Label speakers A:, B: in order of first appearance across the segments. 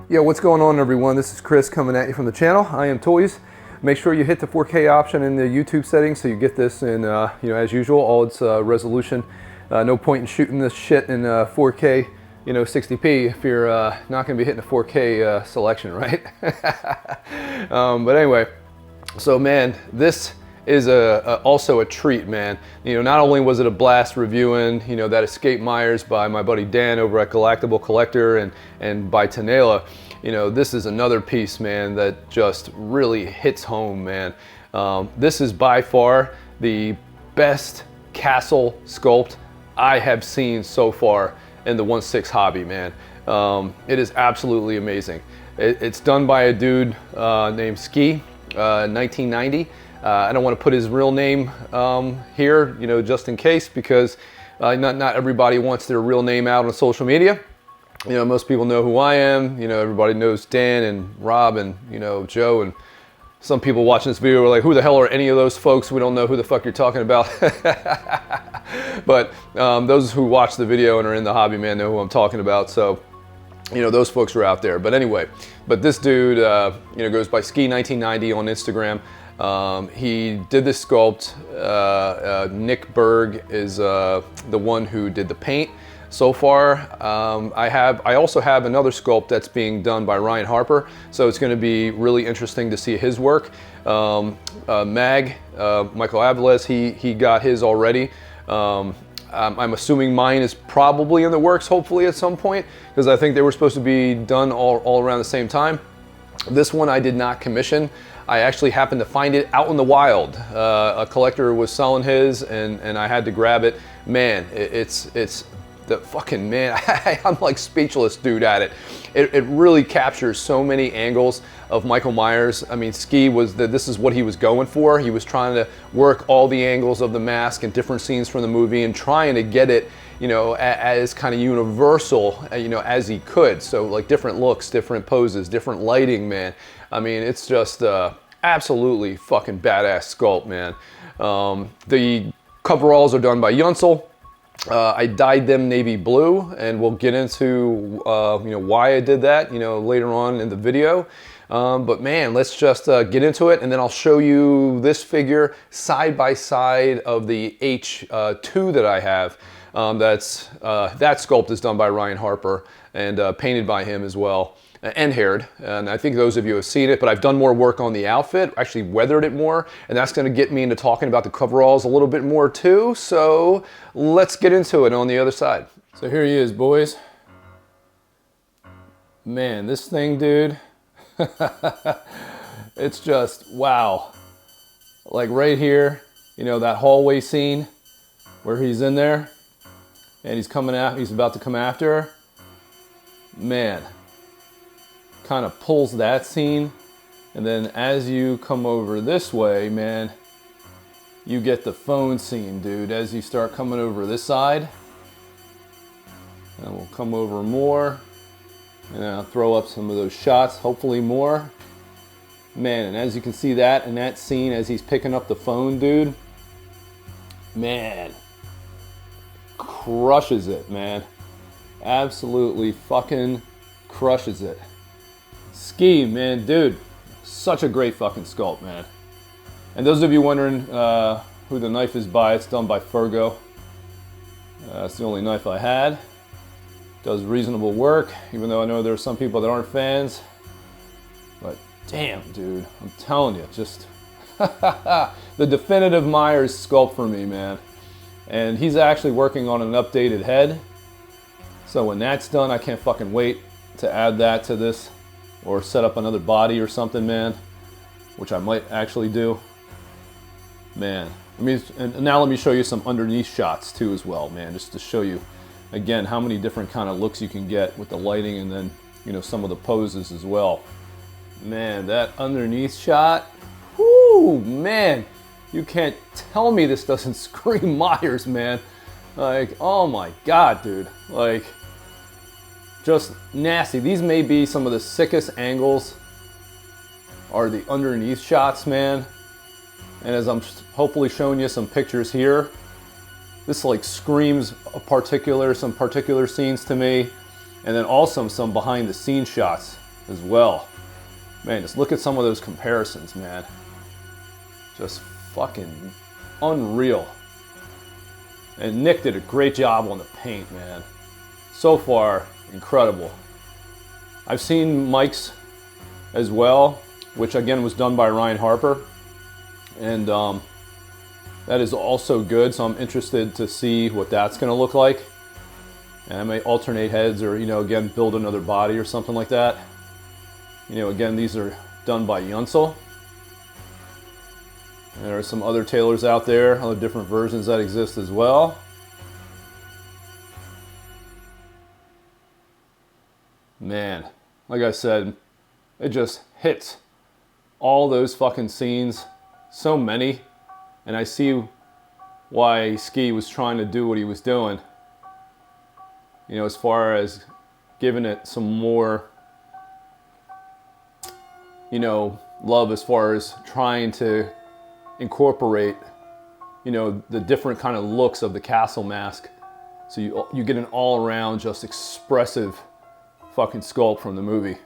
A: Yo, what's going on, everyone? This is Chris coming at you from the channel. I Am Toys. Make sure you hit the 4K option in the YouTube settings so you get this in, as usual, all its resolution. No point in shooting this shit in 4K, 60p if you're not going to be hitting a 4K selection, right? But anyway, so man, this is also a treat, man. Not only was it a blast reviewing, that Escape Myers by my buddy Dan over at Galactable Collector and by Tenela, this is another piece, man, that just really hits home, man. This is by far the best castle sculpt I have seen so far in the 1/6 hobby, man. It is absolutely amazing. It's done by a dude named Ski, 1990. I don't want to put his real name here, just in case, because not everybody wants their real name out on social media. Most people know who I am. Everybody knows Dan and Rob and, Joe, and some people watching this video are like, who the hell are any of those folks? We don't know who the fuck you're talking about. But those who watch the video and are in the hobby, man, know who I'm talking about. So, those folks are out there. But anyway, this dude, goes by Ski 1990 on Instagram. He did this sculpt. Nick Berg is the one who did the paint so far. I also have another sculpt that's being done by Ryan Harper, so it's going to be really interesting to see his work. Michael Aviles, he got his already. I'm assuming mine is probably in the works, hopefully at some point, because I think they were supposed to be done all around the same time. This one I did not commission. I actually happened to find it out in the wild. A collector was selling his, and I had to grab it. Man, it's the fucking, man, I'm like speechless, dude, at it. It really captures so many angles of Michael Myers. I mean, Ski this is what he was going for. He was trying to work all the angles of the mask and different scenes from the movie and trying to get it, as kind of universal, as he could. So like different looks, different poses, different lighting, man. I mean, it's just absolutely fucking badass sculpt, man. The coveralls are done by Yunsel. I dyed them navy blue, and we'll get into why I did that later on in the video. But man, let's just get into it, and then I'll show you this figure side by side of the H2 that I have. That sculpt is done by Ryan Harper and painted by him as well, and haired. And I think those of you have seen it, but I've done more work on the outfit, actually weathered it more, and that's going to get me into talking about the coveralls a little bit more too. So let's get into it on the other side. So here he is, boys. Man, this thing, dude, it's just wow. Like right here, that hallway scene where he's in there and he's about to come after her. Man, kind of pulls that scene, and then as you come over this way, man, you get the phone scene, dude, as you start coming over this side. And we'll come over more, and I'll throw up some of those shots, hopefully more. Man, and as you can see that in that scene as he's picking up the phone, dude, man, crushes it, man. Absolutely fucking crushes it. Ski, man, dude, such a great fucking sculpt, man. And those of you wondering who the knife is by, it's done by Fergo. It's the only knife I had. Does reasonable work, even though I know there are some people that aren't fans. But damn, dude, I'm telling you, just the definitive Myers sculpt for me, man. And he's actually working on an updated head. So when that's done, I can't fucking wait to add that to this, or set up another body or something, man, which I might actually do. Man, and now let me show you some underneath shots too as well, man, just to show you again how many different kind of looks you can get with the lighting, and then some of the poses as well. Man, that underneath shot, whoo, man, you can't tell me this doesn't scream Myers, man. Like, oh my god, dude, like, Just nasty. These may be some of the sickest angles, are the underneath shots, man. And as I'm hopefully showing you some pictures here, this like screams some particular scenes to me. And then also some behind the scenes shots as well. Man, just look at some of those comparisons, man. Just fucking unreal. And Nick did a great job on the paint, man. So far, incredible. I've seen Mike's as well, which again was done by Ryan Harper. And that is also good, so I'm interested to see what that's gonna look like. And I may alternate heads or, again, build another body or something like that. Again, these are done by Yunsel. And there are some other tailors out there, other different versions that exist as well. Man, like I said, it just hits all those fucking scenes, so many, and I see why Ski was trying to do what he was doing. As far as giving it some more, love as far as trying to incorporate, the different kind of looks of the castle mask. So you get an all-around just expressive fucking sculpt from the movie.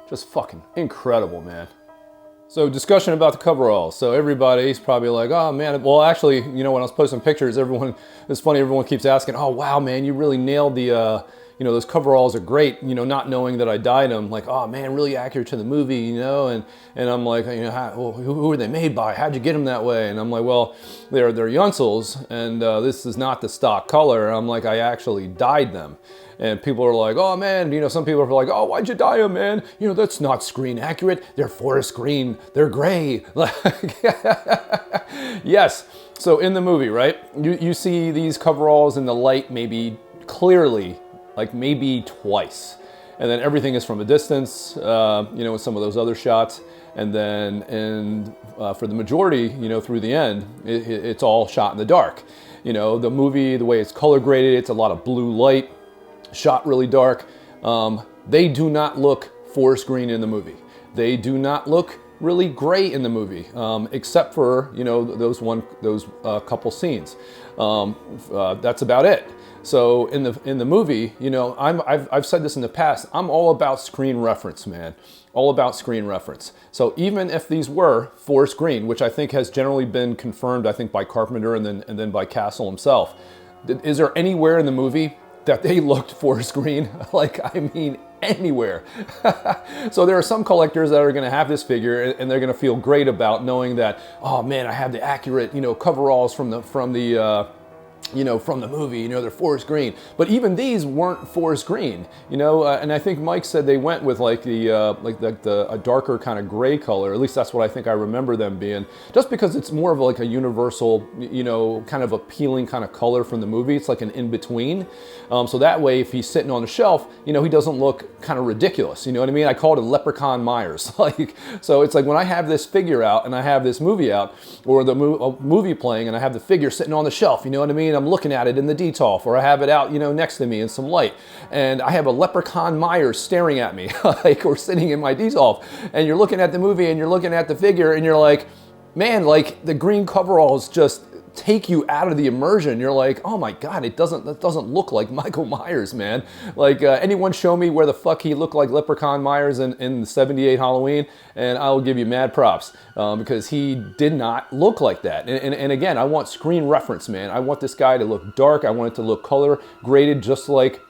A: Just fucking incredible, man. So discussion about the coveralls. So everybody's probably like, oh man, well actually, when I was posting pictures, it's funny, everyone keeps asking, oh wow man, you really nailed the, those coveralls are great, not knowing that I dyed them. Like, oh man, really accurate to the movie, and I'm like, who are they made by? How'd you get them that way? And I'm like, well, they're Yunsels, and this is not the stock color. I'm like, I actually dyed them. And people are like, oh man, some people are like, oh, why'd you dye them, man? That's not screen accurate. They're forest green, they're gray. Yes, so in the movie, right? You see these coveralls in the light maybe clearly, like maybe twice. And then everything is from a distance, in some of those other shots. And then for the majority, through the end, it's all shot in the dark. The movie, the way it's color graded, it's a lot of blue light, shot really dark. They do not look forest green in the movie. They do not look really gray in the movie, except for those couple scenes. That's about it. So in the movie, I've said this in the past. I'm all about screen reference, man. All about screen reference. So even if these were forest green, which I think has generally been confirmed, I think by Carpenter and then by Castle himself, is there anywhere in the movie that they looked forest green? Like, I mean, anywhere. So there are some collectors that are going to have this figure and they're going to feel great about knowing that, oh man, I have the accurate, coveralls from the movie, they're forest green. But even these weren't forest green, and I think Mike said they went with like a darker kind of gray color. At least that's what I think I remember them being, just because it's more of like a universal, kind of appealing kind of color from the movie. It's like an in-between. So that way, if he's sitting on the shelf, he doesn't look kind of ridiculous. You know what I mean? I call it a Leprechaun Myers. So it's like when I have this figure out and I have this movie out, or the movie playing and I have the figure sitting on the shelf, you know what I mean? I'm looking at it in the detolf, or I have it out, next to me in some light, and I have a Leprechaun Myers staring at me, or sitting in my detolf, and you're looking at the movie and you're looking at the figure and you're like, man, like the green coveralls just take you out of the immersion. You're like, oh my God, that doesn't look like Michael Myers, man. Like, anyone show me where the fuck he looked like Leprechaun Myers in the 78 Halloween, and I'll give you mad props, because he did not look like that. And again, I want screen reference, man. I want this guy to look dark. I want it to look color graded just like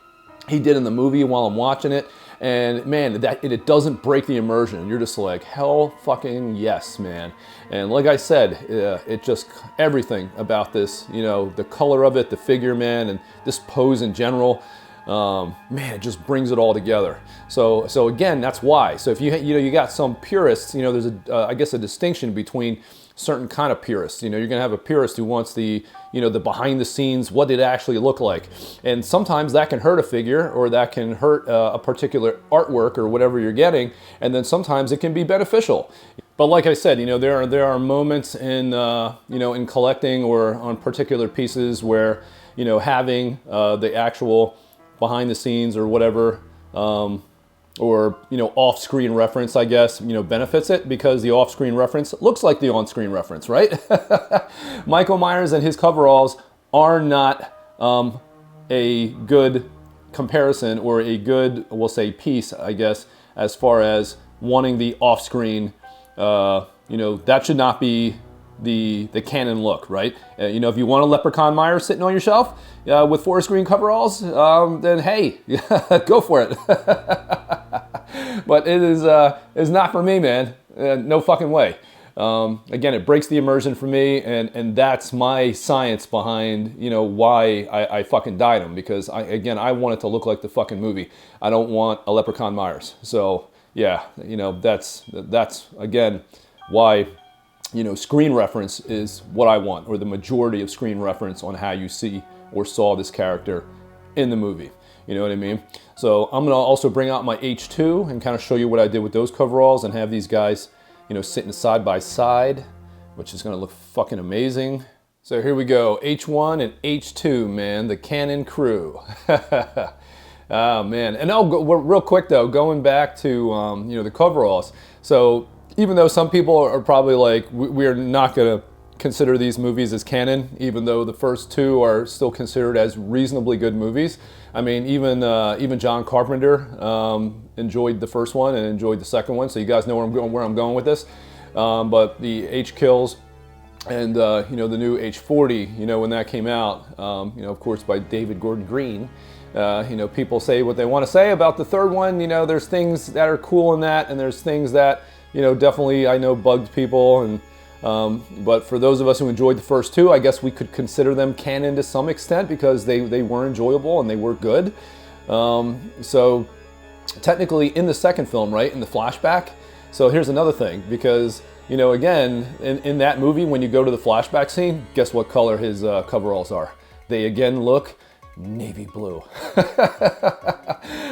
A: he did in the movie while I'm watching it. And man, it doesn't break the immersion. You're just like, hell fucking yes, man. And like I said, it just, everything about this, the color of it, the figure, man, and this pose in general, man, it just brings it all together. So again, that's why. So if you got some purists, there's I guess a distinction between certain kind of purists. You're gonna have a purist who wants the behind the scenes, what did it actually look like. And sometimes that can hurt a figure, or that can hurt a particular artwork or whatever you're getting. And then sometimes it can be beneficial. But like I said, there are moments in in collecting or on particular pieces where having the actual behind the scenes or whatever or off-screen reference, I guess, benefits it, because the off-screen reference looks like the on-screen reference, right? Michael Myers and his coveralls are not a good comparison, or a good, we'll say, piece, I guess, as far as wanting the off-screen. That should not be the canon look, right? If you want a Leprechaun Myers sitting on your shelf with forest green coveralls, then hey, go for it. But it is not for me, man. No fucking way. Again, it breaks the immersion for me, and that's my science behind why I fucking dyed them, because I want it to look like the fucking movie. I don't want a Leprechaun Myers. So yeah, that's again why screen reference is what I want, or the majority of screen reference on how you see or saw this character in the movie. You know what I mean? So I'm gonna also bring out my H2 and kind of show you what I did with those coveralls, and have these guys sitting side by side, which is gonna look fucking amazing. So here we go, H1 and H2, man, the Canon crew. Oh man, and real quick though, going back to the coveralls. So even though some people are probably like, we're not gonna consider these movies as canon, even though the first two are still considered as reasonably good movies. I mean, even John Carpenter enjoyed the first one and enjoyed the second one, so you guys know where I'm going with this. But the H Kills and the new H40, when that came out, of course by David Gordon Green. People say what they want to say about the third one. There's things that are cool in that, and there's things that definitely I know bugged people. And but for those of us who enjoyed the first two, I guess we could consider them canon to some extent, because they were enjoyable and they were good. So technically in the second film, right, in the flashback. So here's another thing, because again, in that movie, when you go to the flashback scene, guess what color his coveralls are? They again look navy blue.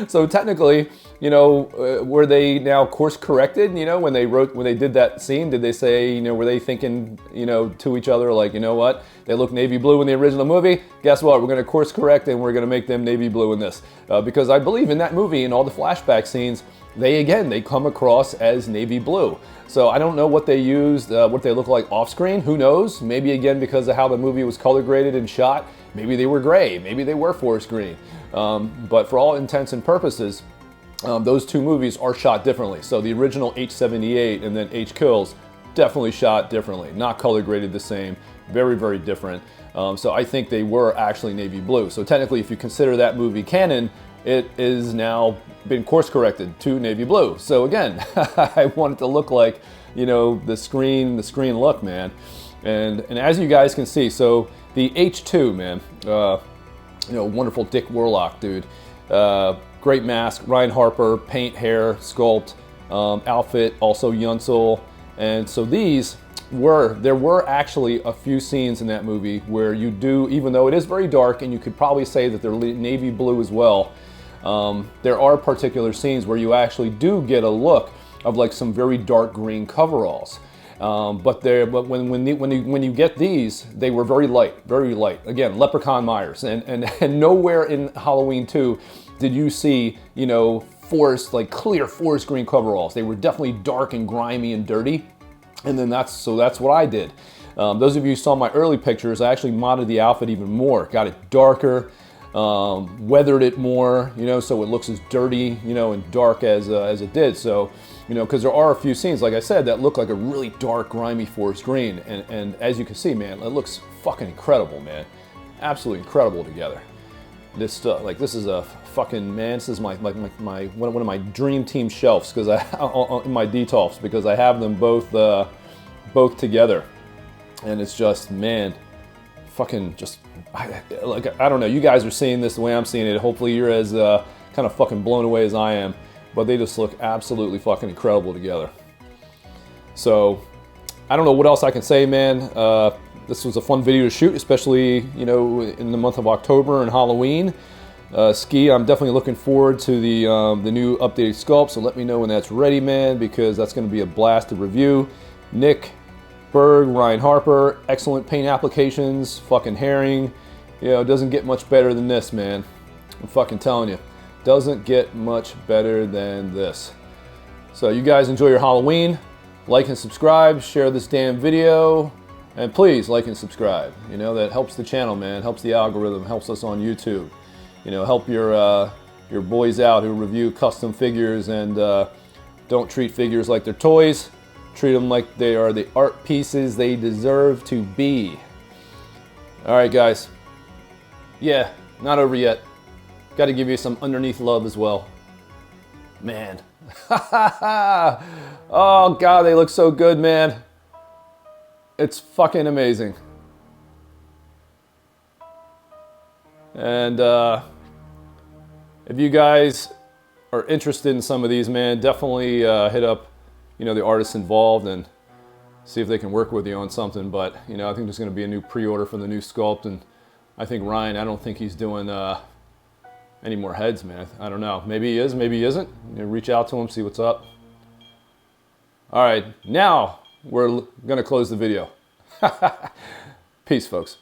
A: So technically, were they now course corrected? When they did that scene, did they say, were they thinking, to each other like, what? They look navy blue in the original movie. Guess what? We're going to course correct and we're going to make them navy blue in this. Because I believe in that movie, in all the flashback scenes, they come across as navy blue. So I don't know what they used, what they look like off screen. Who knows? Maybe again, because of how the movie was color graded and shot, maybe they were gray, maybe they were forest green. But for all intents and purposes, those two movies are shot differently. So the original H78 and then H Kills, definitely shot differently, not color graded the same, very, very different. So I think they were actually navy blue. So technically, if you consider that movie canon, it is now been course corrected to navy blue. So again, I want it to look like, the screen look, man. And as you guys can see, so the H2, man, wonderful Dick Warlock, dude. Great mask, Ryan Harper, paint, hair, sculpt, outfit, also Yunsel. And so there were actually a few scenes in that movie where you do, even though it is very dark and you could probably say that they're navy blue as well, there are particular scenes where you actually do get a look of like some very dark green coveralls. But when you get these, they were very light, very light. Again, Leprechaun Myers, and nowhere in Halloween 2 did you see, clear forest green coveralls. They were definitely dark and grimy and dirty. And then that's what I did. Those of you who saw my early pictures, I actually modded the outfit even more, got it darker, weathered it more, so it looks as dirty, and dark as it did. So, because there are a few scenes, like I said, that look like a really dark, grimy forest green, and as you can see, man, it looks fucking incredible, man, absolutely incredible together. This stuff, like, this is a fucking, man, this is my one of my dream team shelves, because in my detolfs, because I have them both together, and it's just, man, fucking just, I don't know, you guys are seeing this the way I'm seeing it. Hopefully you're as kind of fucking blown away as I am, but they just look absolutely fucking incredible together. So I don't know what else I can say, man. This was a fun video to shoot, especially in the month of October and Halloween. Ski, I'm definitely looking forward to the new updated sculpt, so let me know when that's ready, man, because that's going to be a blast to review. Nick Berg, Ryan Harper, excellent paint applications, fucking herring. It doesn't get much better than this, man. I'm fucking telling you. doesn't get much better than this. So you guys enjoy your Halloween. Like and subscribe, share this damn video, and please like and subscribe. You know, that helps the channel, man. Helps the algorithm, helps us on YouTube. You know, help your boys out who review custom figures and don't treat figures like they're toys. Treat them like they are the art pieces they deserve to be. All right, guys. Yeah, not over yet. Got to give you some underneath love as well. Man. Oh, God, they look so good, man. It's fucking amazing. And if you guys are interested in some of these, man, definitely hit up, you know, the artists involved and see if they can work with you on something. But, you know, I think there's going to be a new pre-order for the new sculpt, and I think Ryan, I don't think he's doing any more heads, man. I don't know. Maybe he is, maybe he isn't. You know, reach out to him, see what's up. All right, now we're going to close the video. Peace, folks.